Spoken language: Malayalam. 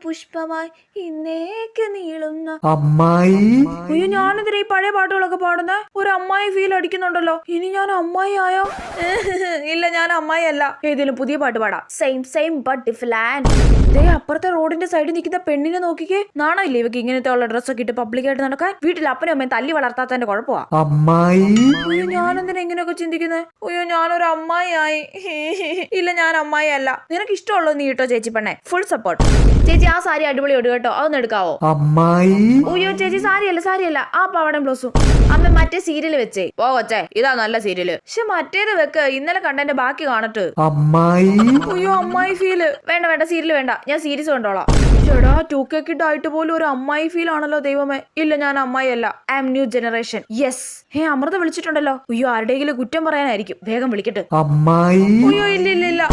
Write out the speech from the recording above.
പുഷ്പമായി ഇന്നേക്ക് നീളുന്ന അമ്മായി. അയ്യോ ഞാനെന്തിനാ ഈ പഴയ പാട്ടുകളൊക്കെ പാടുന്നേ? ഒരു അമ്മായി ഫീൽ അടിക്കുന്നുണ്ടല്ലോ. ഇനി ഞാൻ അമ്മായി ആയോ? ഇല്ല, ഞാൻ അമ്മായി അല്ല. ഏതെങ്കിലും പുതിയ പാട്ട് പാടാം. Same same but different. ദേ അപ്പുറത്തെ റോഡിന്റെ സൈഡിൽ നിൽക്കുന്ന പെണ്ണിനെ നോക്കിക്കേ. നാണമില്ലേ ഇവക്ക് ഇങ്ങനത്തെ ഉള്ള ഡ്രസ്സൊക്കെ ഇട്ട് പബ്ലിക്കായിട്ട് നടക്കാൻ? വീട്ടിൽ അപ്പനും അമ്മയും തല്ലി വളർത്താത്തതിന്റെ കുഴപ്പമാ. അമ്മായി. അയ്യോ ഞാനെന്തിനാ ഇങ്ങനെയൊക്കെ ചിന്തിക്കുന്നത്? അയ്യോ ഞാനൊരു അമ്മായി ആയി. ഇല്ല, ഞാൻ അമ്മായി അല്ല. നിനക്ക് ഇഷ്ടമുള്ളൂ നീ ഇട്ടോ ചേച്ചി പെണ്ണെ. Full support. ചേച്ചി ആ സാരി അടിപൊളി ഇടുക കേട്ടോ. അതൊന്ന് എടുക്കാവോ? അമ്മായി. അയ്യോ ചേച്ചി സാരിയല്ല. ആ പാവാടയും ബ്ലൗസും. അമ്മ മറ്റേ സീരിയല് വെച്ചേ. പോവച്ചേ, ഇതാ നല്ല സീരിയല്. പക്ഷെ മറ്റേത് വെക്ക്. ഇന്നലെ കണ്ടതിന്റെ ബാക്കി കാണട്ട്. അമ്മായി. അയ്യോ അമ്മായി ഫീല് വേണ്ട. സീരിയൽ വേണ്ട, ഞാൻ സീരീസ് കണ്ടോളാം. ചേടാ 2K കിഡ് ആയിട്ട് പോലും ഒരു അമ്മായി ഫീൽ ആണല്ലോ ദൈവമേ. ഇല്ല, ഞാൻ അമ്മായി അല്ല. I am new generation. Yes. Amrita വിളിച്ചിട്ടുണ്ടല്ലോ. അയ്യോ ആരുടെയെങ്കിലും കുറ്റം പറയാനായിരിക്കും. വേഗം വിളിക്കട്ടെ. അമ്മായി. അയ്യോ ഇല്ല.